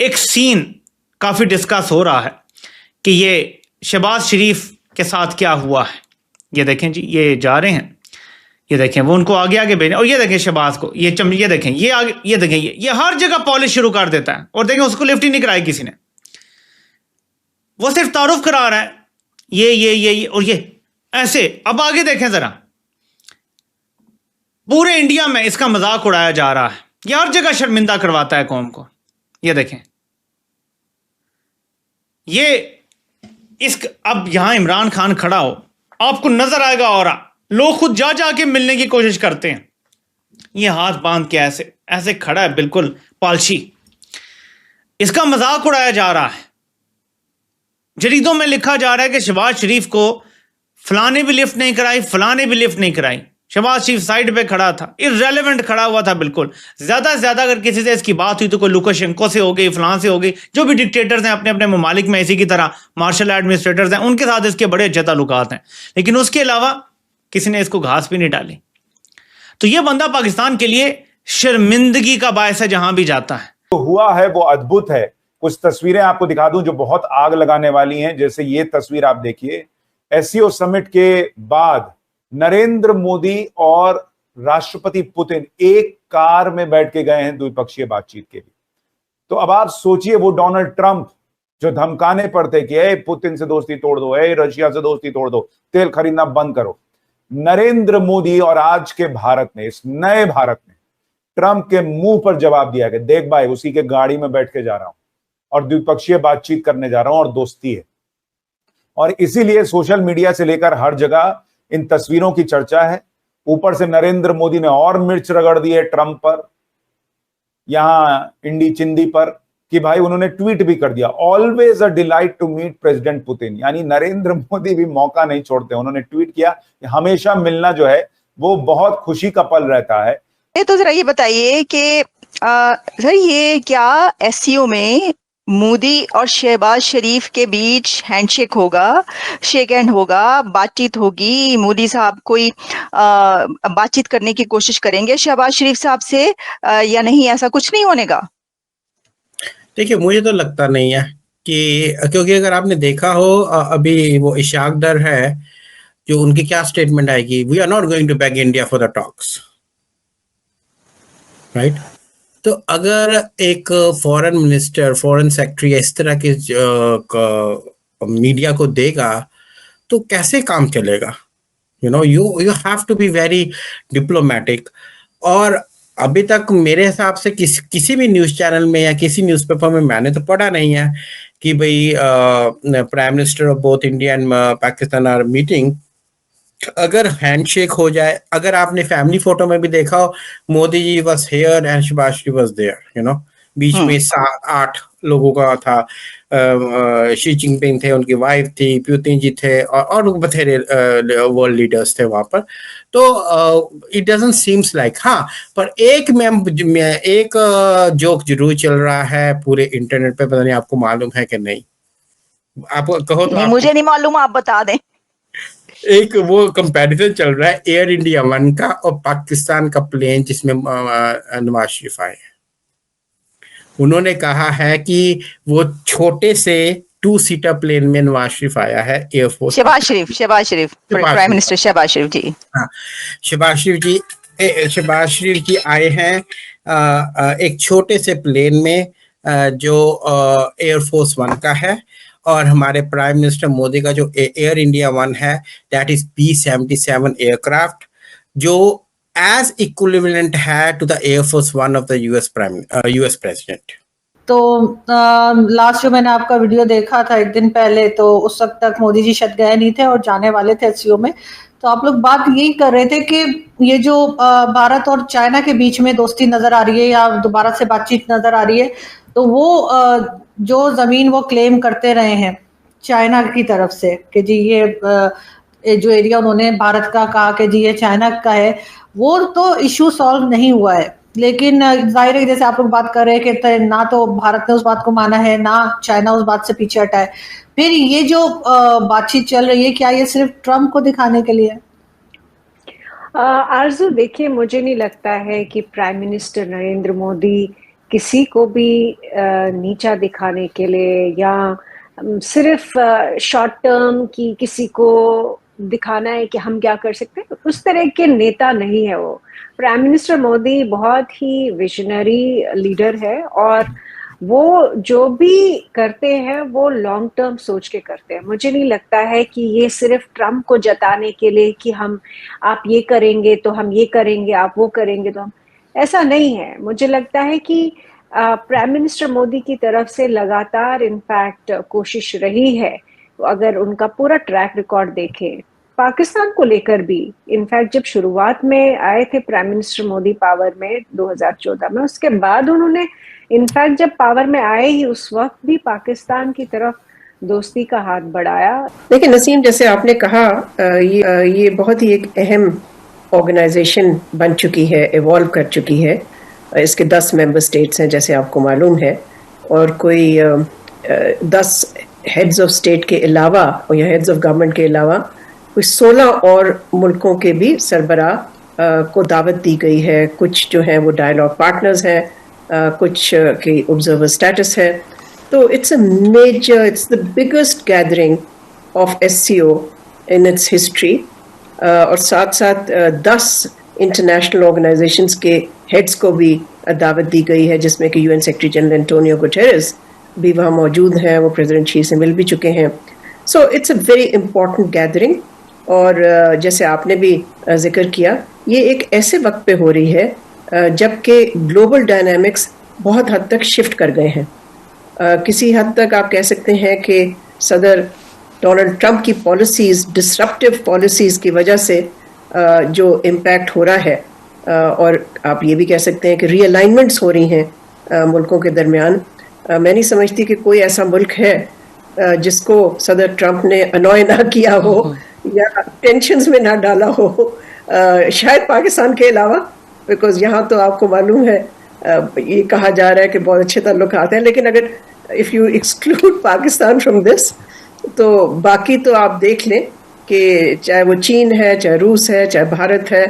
एक सीन काफी डिस्कस हो रहा है कि ये शहबाज शरीफ के साथ क्या हुआ है। ये देखें जी, ये जा रहे हैं, ये देखें वो उनको आगे आगे भेजें, और ये देखें शहबाज को, ये देखें ये आगे, ये देखें ये हर जगह पॉलिश शुरू कर देता है। और देखें उसको लिफ्ट ही नहीं कराई किसी ने, वो सिर्फ तारुफ करा रहा है, ये और ये ऐसे। अब आगे देखें जरा, पूरे इंडिया में इसका मजाक उड़ाया जा रहा है, ये हर जगह शर्मिंदा करवाता है कौम को। ये देखें ये अब यहां इमरान खान खड़ा हो, आपको नजर आएगा, और लोग खुद जा जाके मिलने की कोशिश करते हैं। ये हाथ बांध के ऐसे ऐसे खड़ा है, बिल्कुल पालशी। इसका मजाक उड़ाया जा रहा है, जरीदों में लिखा जा रहा है कि शहबाज शरीफ को फलाने भी लिफ्ट नहीं कराई, फलाने भी लिफ्ट नहीं कराई। शहबाज शरीफ साइड पे खड़ा था, इररेलेवेंट खड़ा हुआ था बिल्कुल। ज्यादा से ज्यादा अगर किसी से इसकी बात हुई तो कोई लुकाशेंको से हो गई, फलां से हो गई, जो भी डिक्टेटर्स हैं अपने अपने ममालिक में, इसी की तरह मार्शल एडमिनिस्ट्रेटर्स हैं, उनके साथ इसके बड़े अच्छे ताल्लुकात हैं। लेकिन उसके अलावा किसी ने इसको घास भी नहीं डाली। तो यह बंदा पाकिस्तान के लिए शर्मिंदगी का बायस है जहां भी जाता है। तो हुआ है वो अद्भुत है। कुछ तस्वीरें आपको दिखा दूं जो बहुत आग लगाने वाली हैं। जैसे ये तस्वीर आप देखिए, एससीओ समिट के बाद नरेंद्र मोदी और राष्ट्रपति पुतिन एक कार में बैठ के गए हैं द्विपक्षीय बातचीत के लिए। तो अब आप सोचिए, वो डोनाल्ड ट्रंप जो धमकाने पर थे कि ए पुतिन से दोस्ती तोड़ दो, ए रशिया से दोस्ती तोड़ दो, तेल खरीदना बंद करो, नरेंद्र मोदी और आज के भारत ने, इस नए भारत ने ट्रंप के मुंह पर जवाब दिया कि देख भाई, उसी के गाड़ी में बैठ के जा रहा हूं और द्विपक्षीय बातचीत करने जा रहा हूं और दोस्ती है। और इसीलिए सोशल मीडिया से लेकर हर जगह इन तस्वीरों की चर्चा है। ऊपर से नरेंद्र मोदी ने और मिर्च रगड़ दी है ट्रंप पर, यहां इंडी चिंदी पर, कि भाई उन्होंने ट्वीट भी कर दिया, always a delight to meet President Putin. यानी नरेंद्र मोदी भी मौका नहीं छोड़ते। उन्होंने ट्वीट किया कि हमेशा मिलना जो है वो बहुत खुशी का पल रहता है। तो जरा ये बताइए कि सर ये क्या एससीओ में मोदी और शहबाज शरीफ के बीच हैंडशेक होगा, शेक हैंड होगा, बातचीत होगी, मोदी साहब कोई बातचीत करने की कोशिश करेंगे शहबाज शरीफ साहब से या नहीं? ऐसा कुछ नहीं होने का। देखिए, मुझे तो लगता नहीं है कि, क्योंकि अगर आपने देखा हो अभी वो इशाक दर है जो उनकी क्या स्टेटमेंट आएगी, we are not going to back India for the talks, right. तो अगर एक फॉरेन मिनिस्टर, फॉरेन सेक्रेटरी इस तरह के मीडिया को देगा तो कैसे काम चलेगा? You have to be very diplomatic. और अभी तक मेरे हिसाब से किसी भी न्यूज़ चैनल में या किसी न्यूज़पेपर में मैंने तो पढ़ा नहीं है कि भाई prime minister of both India and Pakistan are meeting. अगर हैंडशेक हो जाए, अगर आपने फैमिली फोटो में भी देखा हो, Modi ji was here and Shehbaz Sharif was there, बीच में 7-8 लोगों का था। शी जिनपिंग थे, उनकी वाइफ थी, पुतिन जी थे, और बथेरे वर्ल्ड लीडर्स थे वहां पर। तो इट डजंट सीम्स लाइक, हाँ, पर एक जोक जरूर चल रहा है पूरे इंटरनेट पे, पता नहीं आपको मालूम है कि नहीं? आप कहो तो। मुझे नहीं मालूम, आप बता दें। एक वो कंपैरिजन चल रहा है एयर इंडिया 1 का और पाकिस्तान का प्लेन जिसमें नवाज शरीफ आए। उन्होंने कहा है कि वो छोटे से 2 सीटर प्लेन में नवाज शरीफ आया है, एयरफोर्स। शहबाज शरीफ प्राइम मिनिस्टर शहबाज शरीफ जी। हाँ, शहबाज शरीफ जी आए हैं एक छोटे से प्लेन में जो एयरफोर्स 1 का है। और हमारे प्राइम मिनिस्टर मोदी का जो एयर इंडिया 1 है, दैट इज B-77 एयरक्राफ्ट, जो एज इक्विवेलेंट है to the Air Force 1 of the US President. तो लास्ट जो मैंने आपका वीडियो देखा था एक दिन पहले, तो उस वक्त तक मोदी जी शायद गए नहीं थे और जाने वाले थे एससीओ में। तो आप लोग बात यही कर रहे थे कि ये जो भारत और चाइना के बीच में दोस्ती नजर आ रही है या दोबारा से बातचीत नजर आ रही है, तो वो जो जमीन वो क्लेम करते रहे हैं चाइना की तरफ से कि जी ये जो एरिया उन्होंने भारत का कहा कि जी ये चाइना का है, वो तो इशू सॉल्व नहीं हुआ है। लेकिन जाहिर है जैसे आप लोग बात कर रहे हैं कि ना तो भारत ने उस बात को माना है, ना चाइना उस बात से पीछे हटा है। फिर ये जो बातचीत चल रही है, क्या ये सिर्फ ट्रंप को दिखाने के लिए? आरजू, देखिए, मुझे नहीं लगता है कि प्राइम मिनिस्टर नरेंद्र मोदी किसी को भी नीचा दिखाने के लिए या सिर्फ शॉर्ट टर्म की किसी को दिखाना है कि हम क्या कर सकते हैं, उस तरह के नेता नहीं है वो। प्राइम मिनिस्टर मोदी बहुत ही विजनरी लीडर है और वो जो भी करते हैं वो लॉन्ग टर्म सोच के करते हैं। मुझे नहीं लगता है कि ये सिर्फ ट्रम्प को जताने के लिए कि हम आप ये करेंगे तो हम ये करेंगे, आप वो करेंगे तो हम, ऐसा नहीं है। मुझे लगता है कि प्राइम मिनिस्टर मोदी की तरफ से लगातार इनफैक्ट कोशिश रही है। अगर उनका पूरा ट्रैक रिकॉर्ड देखें पाकिस्तान को लेकर भी, इनफैक्ट जब शुरुआत में आए थे प्राइम मिनिस्टर मोदी पावर में 2014 में, उसके बाद उन्होंने इनफैक्ट जब पावर में आए ही उस वक्त भी पाकिस्तान की तरफ दोस्ती का हाथ बढ़ाया। देखिए नसीम, जैसे आपने कहा ये बहुत ही एक अहम ऑर्गेनाइजेशन बन चुकी है, इवॉल्व कर चुकी है। इसके 10 मेंबर स्टेट्स हैं जैसे आपको मालूम है, और कोई 10 हेड्स ऑफ स्टेट के अलावा या हेड्स ऑफ गवर्नमेंट के अलावा कोई 16 और मुल्कों के भी सरबराह को दावत दी गई है। कुछ जो हैं वो डायलॉग पार्टनर्स हैं, कुछ की ऑब्जर्वर स्टेटस है। तो it's the biggest gathering of SCO in its history. और साथ साथ 10 इंटरनेशनल ऑर्गेनाइजेशंस के हेड्स को भी दावत दी गई है, जिसमें कि UN secretary general Antonio Guterres भी वहाँ मौजूद हैं, वो प्रेसिडेंट शी से मिल भी चुके हैं। So it's a very important gathering. और जैसे आपने भी जिक्र किया, ये एक ऐसे वक्त पे हो रही है जबकि ग्लोबल डायनामिक्स बहुत हद तक शिफ्ट कर गए हैं। किसी हद तक आप कह सकते हैं कि सदर डोनाल्ड ट्रंप की पॉलिसीज़, डिसरप्टिव पॉलिसीज़ की वजह से जो इम्पैक्ट हो रहा है, और आप ये भी कह सकते हैं कि रीअलाइनमेंट्स हो रही हैं मुल्कों के दरमियान। मैं नहीं समझती कि कोई ऐसा मुल्क है जिसको सदर ट्रंप ने अनॉय ना किया हो या टेंशन्स में ना डाला हो, शायद पाकिस्तान के अलावा। बिकॉज यहाँ तो आपको मालूम है ये कहा जा रहा है कि बहुत अच्छे ताल्लुकात हैं, लेकिन अगर if you exclude Pakistan from this, तो बाकी तो आप देख लें कि चाहे वो चीन है, चाहे रूस है, चाहे भारत है,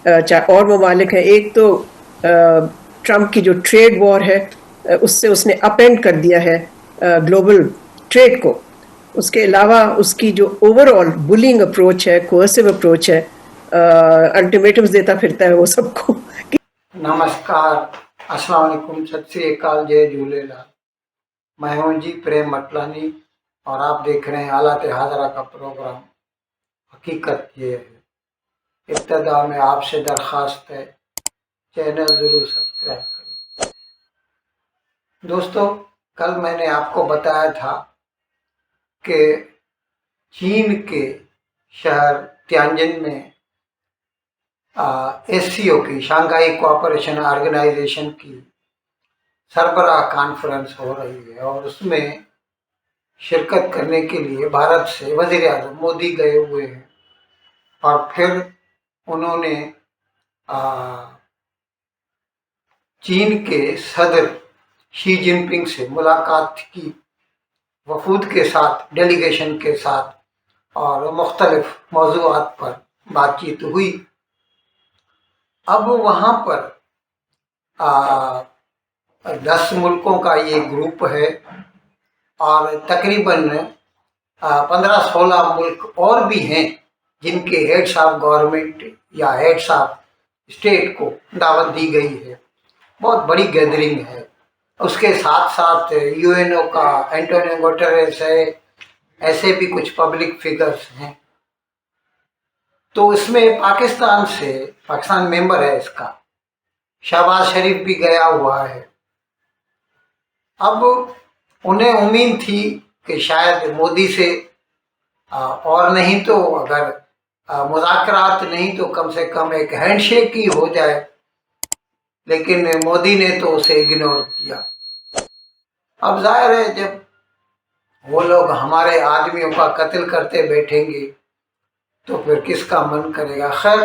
चाहे और ममालिक हैं। एक तो ट्रंप की जो ट्रेड वॉर है उससे उसने अपएंड कर दिया है ग्लोबल ट्रेड को। उसके अलावा उसकी जो ओवरऑल बुलिंग अप्रोच है, कोर्सिव अप्रोच है, अल्टीमेटम्स देता फिरता है वो सबको। नमस्कार, अस्सलाम वालेकुम, सत श्री अकाल, जय झूलेलाल। मैं हूं जी प्रेम मटलानी और आप देख रहे हैं हालात हाजरा का प्रोग्राम हकीकत ये है। इब्तदा में आपसे दरख्वास्त है चैनल ज़रूर सब्सक्राइब करें। दोस्तों, कल मैंने आपको बताया था कि चीन के शहर तियानजिन में SCO की, शंघाई कोऑपरेशन ऑर्गेनाइजेशन की सरबराह कॉन्फ्रेंस हो रही है और उसमें शिरकत करने के लिए भारत से वज़ीर आज़म मोदी गए हुए हैं। और फिर उन्होंने चीन के सदर शी जिनपिंग से मुलाकात की, वफूद के साथ, डेलीगेशन के साथ, और मुख्तलिफ मौज़ूआत पर बातचीत हुई। अब वहाँ पर 10 मुल्कों का ये ग्रुप है और तकरीबन 15-16 मुल्क और भी हैं जिनके हेड्स ऑफ गवर्नमेंट या हेड्स ऑफ स्टेट को दावत दी गई है। बहुत बड़ी गैदरिंग है। उसके साथ साथ UNO का एंटोनियो गुटेरेस है, ऐसे भी कुछ पब्लिक फिगर्स हैं। तो इसमें पाकिस्तान मेंबर है इसका, शहबाज शरीफ भी गया हुआ है। अब उन्हें उम्मीद थी कि शायद मोदी से और नहीं तो अगर मुज़ाकरात नहीं तो कम से कम एक हैंडशेक ही हो जाए, लेकिन मोदी ने तो उसे इग्नोर किया। अब जाहिर है जब वो लोग हमारे आदमियों का कत्ल करते बैठेंगे तो फिर किसका मन करेगा। खैर,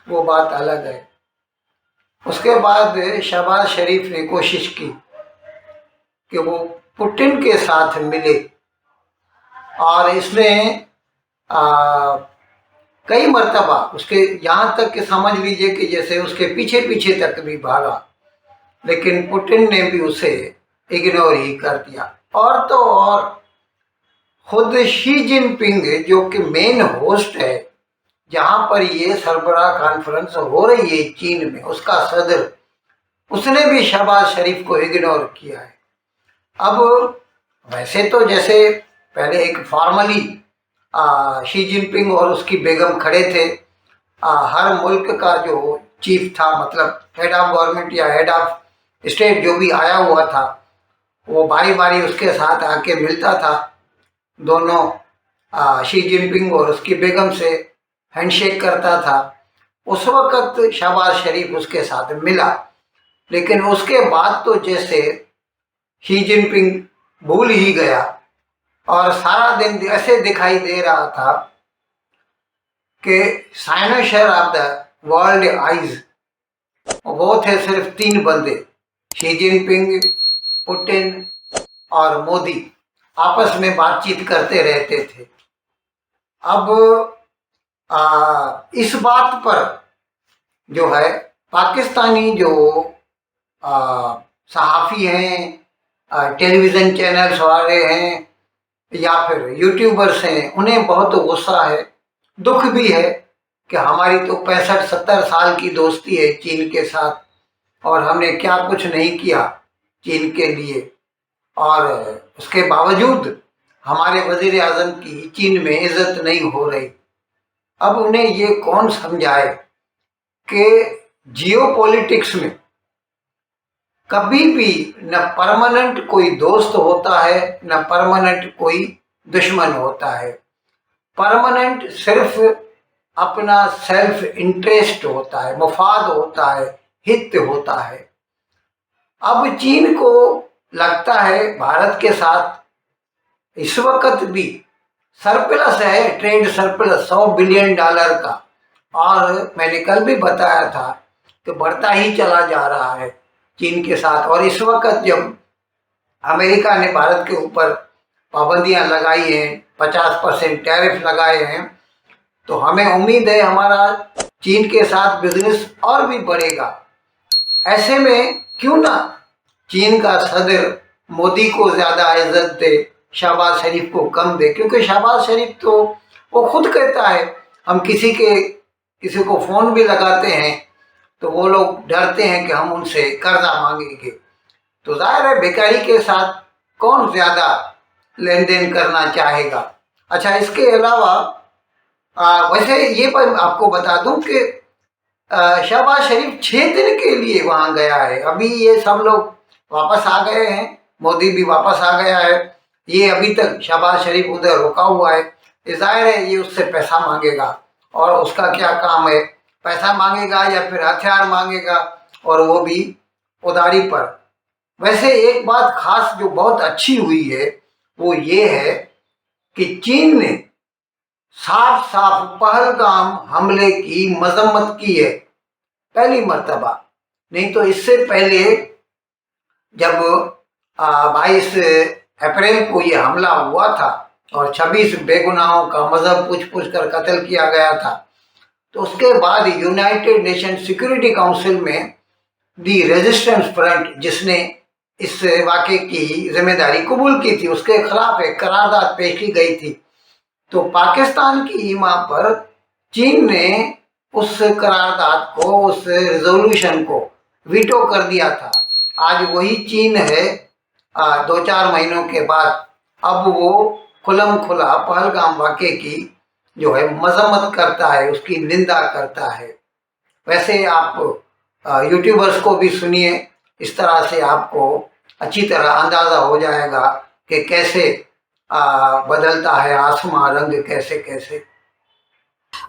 वो बात अलग है। उसके बाद शहबाज शरीफ ने कोशिश की कि वो पुतिन के साथ मिले और इसने कई मर्तबा उसके, यहाँ तक कि समझ लीजिए कि जैसे उसके पीछे पीछे तक भी भागा लेकिन पुतिन ने भी उसे इग्नोर ही कर दिया। और तो और खुद शी जिनपिंग जो कि मेन होस्ट है जहां पर ये सरबराह कॉन्फ्रेंस हो रही है चीन में, उसका सदर, उसने भी शहबाज शरीफ को इग्नोर किया है। अब वैसे तो जैसे पहले एक फॉर्मली शी जिनपिंग और उसकी बेगम खड़े थे, हर मुल्क का जो चीफ था, मतलब हेड ऑफ गवर्नमेंट या हेड ऑफ स्टेट जो भी आया हुआ था, वो बारी बारी उसके साथ आके मिलता था, दोनों शी जिनपिंग और उसकी बेगम से हैंडशेक करता था। उस वक्त शहबाज शरीफ उसके साथ मिला, लेकिन उसके बाद तो जैसे शी जिनपिंग भूल ही गया और सारा दिन ऐसे दिखाई दे रहा था कि साइनोशर ऑफ द वर्ल्ड आइज वो थे सिर्फ 3 बंदे, शी जिनपिंग, पुतिन और मोदी, आपस में बातचीत करते रहते थे। अब इस बात पर जो है पाकिस्तानी जो सहाफ़ी हैं, टेलीविज़न चैनल्स वाले हैं या फिर यूट्यूबर्स हैं, उन्हें बहुत गुस्सा है, दुख भी है कि हमारी तो 65-70 साल की दोस्ती है चीन के साथ और हमने क्या कुछ नहीं किया चीन के लिए, और उसके बावजूद हमारे वज़ीर आज़म की चीन में इज्जत नहीं हो रही। अब उन्हें ये कौन समझाए कि जियोपॉलिटिक्स में कभी भी न परमानेंट कोई दोस्त होता है न परमानेंट कोई दुश्मन होता है। परमानेंट सिर्फ अपना सेल्फ इंटरेस्ट होता है, मफाद होता है, हित होता है। अब चीन को लगता है भारत के साथ इस वक्त भी सरप्लस है, ट्रेड सरप्लस $100 बिलियन का, और मैंने कल भी बताया था कि बढ़ता ही चला जा रहा है चीन के साथ। और इस वक्त जब अमेरिका ने भारत के ऊपर पाबंदियां लगाई हैं, 50% टैरिफ लगाए हैं, तो हमें उम्मीद है हमारा चीन के साथ बिजनेस और भी बढ़ेगा। ऐसे में क्यों ना चीन का सदर मोदी को ज़्यादा इज्जत दे, शहबाज शरीफ को कम दे, क्योंकि शहबाज शरीफ तो वो खुद कहता है हम किसी को फ़ोन भी लगाते हैं तो वो लोग डरते हैं कि हम उनसे कर्जा मांगेंगे। तो जाहिर है भिखारी के साथ कौन ज़्यादा लेन देन करना चाहेगा। अच्छा, इसके अलावा वैसे ये पर आपको बता दूं कि शहबाज शरीफ 6 दिन के लिए वहाँ गया है। अभी ये सब लोग वापस आ गए हैं, मोदी भी वापस आ गया है, ये अभी तक शहबाज शरीफ उधर रुका हुआ है। जाहिर है ये उससे पैसा मांगेगा, और उसका क्या काम है, पैसा मांगेगा या फिर हथियार मांगेगा, और वो भी उधारी पर। वैसे एक बात खास जो बहुत अच्छी हुई है वो ये है कि चीन ने साफ साफ पहलगाम हमले की मजम्मत की है, पहली मर्तबा। नहीं तो इससे पहले जब 22 अप्रैल को ये हमला हुआ था और 26 बेगुनाहों का मजहब पूछ कर कत्ल किया गया था, तो उसके बाद यूनाइटेड नेशन सिक्योरिटी काउंसिल में दी रेजिस्टेंस फ्रंट, जिसने इस वाक़े की जिम्मेदारी कबूल की थी, उसके खिलाफ एक करारदाद पेश की गई थी। तो पाकिस्तान की ईमा पर चीन ने उस करारदाद को, उस रिजोल्यूशन को वीटो कर दिया था। आज वही चीन है 2-4 महीनों के बाद, अब वो खुलम खुला पहलगाम वाक़े की जो है मजम्मत करता है, उसकी निंदा करता है। वैसे आप यूट्यूबर्स को भी सुनिए, इस तरह से आपको अच्छी तरह अंदाज़ा हो जाएगा कि कैसे बदलता है आसमां रंग, कैसे कैसे।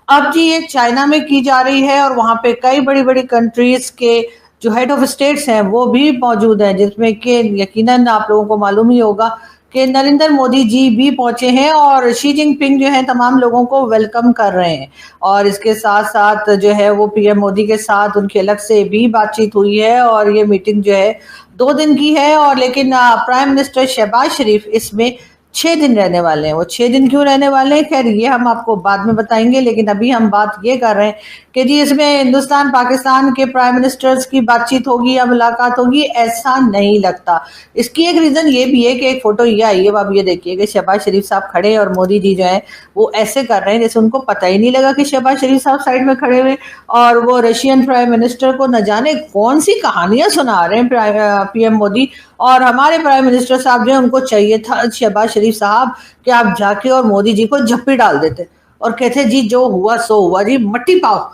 अब जी ये चाइना में की जा रही है और वहां पे कई बड़ी बड़ी कंट्रीज के जो हेड ऑफ स्टेट्स हैं वो भी मौजूद हैं, जिसमें कि यकीनन आप लोगों को मालूम ही होगा कि नरेंद्र मोदी जी भी पहुंचे हैं और शी जिनपिंग जो है तमाम लोगों को वेलकम कर रहे हैं। और इसके साथ साथ जो है वो पीएम मोदी के साथ उनकी अलग से भी बातचीत हुई है और ये मीटिंग जो है 2 दिन की है। और लेकिन प्राइम मिनिस्टर शहबाज शरीफ इसमें 6 दिन रहने वाले हैं। वो 6 दिन क्यों रहने वाले हैं, खैर ये हम आपको बाद में बताएंगे, लेकिन अभी हम बात ये कर रहे हैं कि जी इसमें हिंदुस्तान पाकिस्तान के प्राइम मिनिस्टर्स की बातचीत होगी या मुलाकात होगी, ऐसा नहीं लगता। इसकी एक रीजन ये भी है कि एक फोटो ये आई है, आप ये देखिए कि शहबाज शरीफ साहब खड़े और मोदी जी जो है वो ऐसे कर रहे हैं जैसे उनको पता ही नहीं लगा कि शहबाज शरीफ साहब साइड में खड़े हुए, और वो रशियन प्राइम मिनिस्टर को न जाने कौन सी कहानियां सुना रहे हैं पीएम मोदी। और हमारे प्राइम मिनिस्टर साहब जो है उनको चाहिए था शहबाज शरीफ साहब कि आप जाके और मोदी जी को झप्पी डाल देते और कहते जी जो हुआ सो हुआ जी, मट्टी पाओ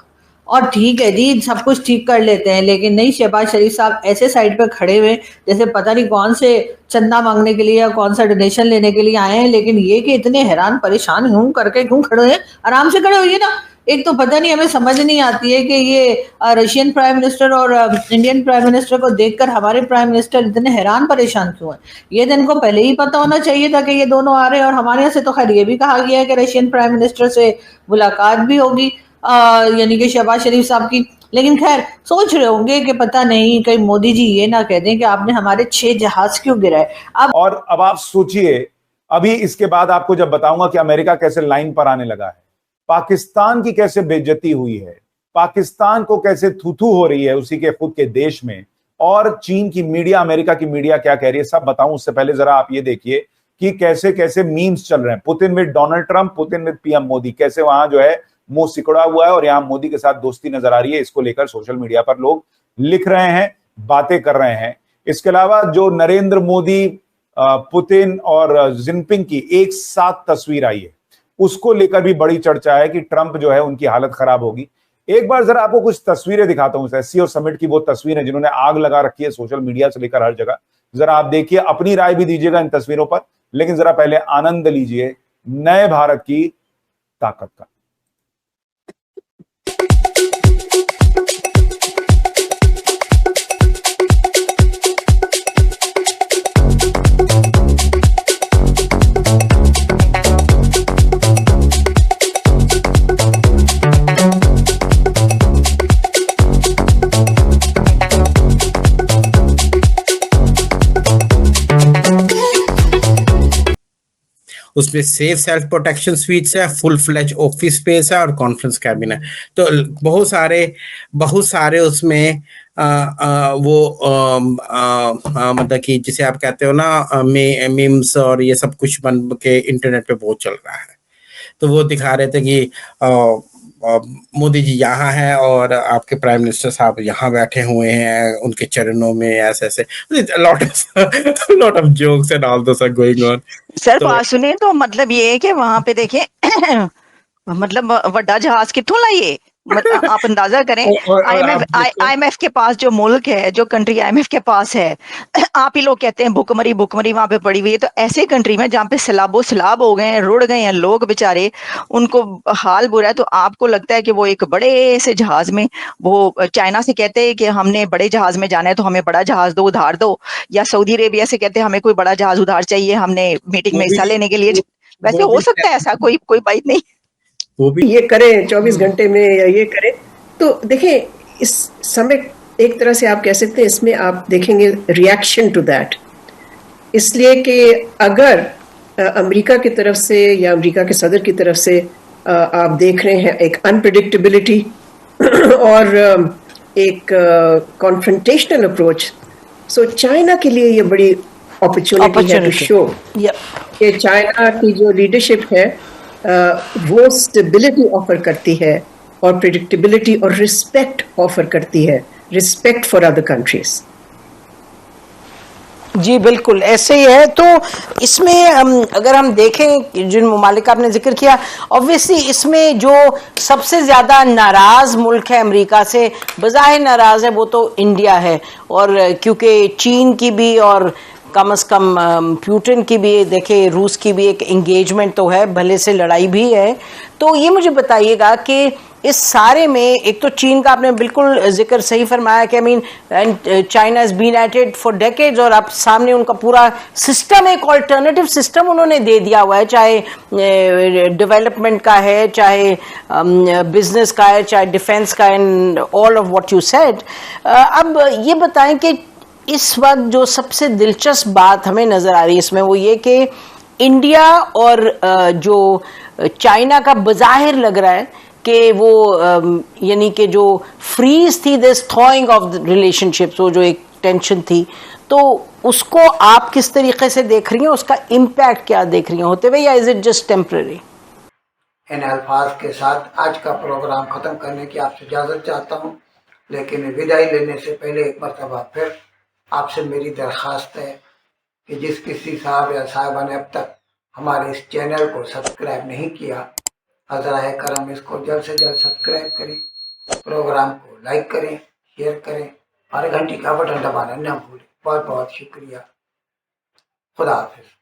और ठीक है जी सब कुछ ठीक कर लेते हैं। लेकिन नहीं, शहबाज शरीफ साहब ऐसे साइड पे खड़े हुए जैसे पता नहीं कौन से चंदा मांगने के लिए या कौन सा डोनेशन लेने के लिए आए हैं। लेकिन ये कि इतने हैरान परेशान यूं करके क्यों खड़े हैं, आराम से खड़े होइए ना। एक तो पता नहीं, हमें समझ नहीं आती है कि ये रशियन प्राइम मिनिस्टर और इंडियन प्राइम मिनिस्टर को देखकर हमारे प्राइम मिनिस्टर इतने हैरान परेशान क्यों हैं। ये तो इनको पहले ही पता होना चाहिए था कि ये दोनों आ रहे हैं। और हमारे यहाँ से तो खैर ये भी कहा गया है कि रशियन प्राइम मिनिस्टर से मुलाकात भी होगी, यानी कि शहबाज शरीफ साहब की। लेकिन खैर सोच रहे होंगे कि पता नहीं कहीं मोदी जी ये ना कह दें कि आपने हमारे 6 जहाज क्यों गिराए। अब आप सोचिए, अभी इसके बाद आपको जब बताऊंगा कि अमेरिका कैसे लाइन पर आने लगा है, पाकिस्तान की कैसे बेइज्जती हुई है, पाकिस्तान को कैसे थू-थू हो रही है उसी के खुद के देश में, और चीन की मीडिया, अमेरिका की मीडिया क्या कह रही है, सब बताऊं। उससे पहले जरा आप ये देखिए कि कैसे कैसे मीम्स चल रहे हैं। Putin with Donald Trump, Putin with PM Modi, कैसे वहां जो है मुंह सिकुड़ा हुआ है और यहां मोदी के साथ दोस्ती नजर आ रही है। इसको लेकर सोशल मीडिया पर लोग लिख रहे हैं, बातें कर रहे हैं। इसके अलावा जो नरेंद्र मोदी, पुतिन और जिनपिंग की एक साथ तस्वीर आई है, उसको लेकर भी बड़ी चर्चा है कि ट्रंप जो है उनकी हालत खराब होगी। एक बार जरा आपको कुछ तस्वीरें दिखाता हूं, एससीओ समिट की वो तस्वीरें जिन्होंने आग लगा रखी है सोशल मीडिया से लेकर हर जगह। जरा आप देखिए, अपनी राय भी दीजिएगा इन तस्वीरों पर, लेकिन जरा पहले आनंद लीजिए नए भारत की ताकत का। उसमें सेफ सेल्फ प्रोटेक्शन स्वीट्स है, फुल फ्लेज ऑफिस स्पेस है और कॉन्फ्रेंस कैबिन है। तो बहुत सारे उसमें मतलब कि जिसे आप कहते हो ना मीम्स और ये सब कुछ बन के इंटरनेट पे बहुत चल रहा है। तो वो दिखा रहे थे कि मोदी जी यहाँ हैं और आपके प्राइम मिनिस्टर साहब यहाँ बैठे हुए हैं उनके चरणों में, ऐसे lot of jokes and all those are going on. Sir बात सुने तो मतलब ये है कि वहां पे देखें मतलब वड्डा जहाज कितों लाइए, मतलब आप अंदाजा करें। आईएमएफ के पास जो मुल्क है, जो कंट्री आईएमएफ के पास है, आप ही लोग कहते हैं भुखमरी वहां पे पड़ी हुई है। तो ऐसे कंट्री में जहाँ पे सैलाबो सैलाब हो गए हैं, रुड़ गए हैं लोग बेचारे, उनको हाल बुरा है, तो आपको लगता है कि वो एक बड़े से जहाज में, वो चाइना से कहते हैं कि हमने बड़े जहाज में जाना है तो हमें बड़ा जहाज दो, उधार दो, या सऊदी अरेबिया से कहते हैं हमें कोई बड़ा जहाज उधार चाहिए, हमने मीटिंग में हिस्सा लेने के लिए। वैसे हो सकता है ऐसा, कोई बात नहीं, वो भी ये करें 24 घंटे में या ये करें। तो देखें, इस समय एक तरह से आप कह सकते हैं इसमें आप देखेंगे रिएक्शन टू दैट, इसलिए कि अगर अमेरिका की तरफ से या अमेरिका के सदर की तरफ से आप देख रहे हैं एक अनप्रेडिक्टेबिलिटी और एक कॉन्फ्रंटेशनल अप्रोच, सो चाइना के लिए ये बड़ी अपॉर्चुनिटी है टू शो कि चाइना की जो लीडरशिप है वो स्टेबिलिटी ऑफर करती है और प्रेडिक्टेबिलिटी और रिस्पेक्ट ऑफर करती है, रिस्पेक्ट फॉर अदर कंट्रीज। जी बिल्कुल ऐसे ही है। तो इसमें अगर हम देखें जिन ममालिक आपने जिक्र किया, ऑब्वियसली इसमें जो सबसे ज्यादा नाराज मुल्क है अमेरिका से, बज़ाहिर नाराज है, वो तो इंडिया है। और क्योंकि चीन की भी और कम से कम पुतिन की भी, देखे रूस की भी एक एंगेजमेंट तो है, भले से लड़ाई भी है। तो ये मुझे बताइएगा कि इस सारे में एक तो चीन का आपने बिल्कुल जिक्र सही फरमाया कि I mean China has been at it for decades, और आप सामने उनका पूरा सिस्टम, एक ऑल्टरनेटिव सिस्टम उन्होंने दे दिया हुआ है, चाहे डेवलपमेंट का है, चाहे बिजनेस का है, चाहे डिफेंस का, and all of what you said. अब ये बताएं कि इस वक्त जो सबसे दिलचस्प बात हमें नजर आ रही है इसमें, वो ये कि इंडिया और जो चाइना का बज़ाहिर लग रहा है के वो यानी कि जो फ्रीज थी, दिस थॉइंग ऑफ रिलेशनशिप्स, वो जो एक टेंशन थी, तो उसको आप किस तरीके से देख रही हैं, उसका इम्पैक्ट क्या देख रही हैं होते हुए, या इज इट जस्ट टेम्पररी? इन अल्फाज के साथ आज का प्रोग्राम ख़त्म करने की आपसे इजाज़त चाहता हूँ, लेकिन विदाई लेने से पहले एक मरतबा फिर आपसे मेरी दरख्वास्त है कि जिस किसी साहब या साहिबा ने अब तक हमारे इस चैनल को सब्सक्राइब नहीं किया, हज़राए करम इसको जल्द से जल्द सब्सक्राइब करें, प्रोग्राम को लाइक करें, शेयर करें और घंटी का बटन दबाना न भूलें। बहुत बहुत शुक्रिया। खुदा हाफिज़।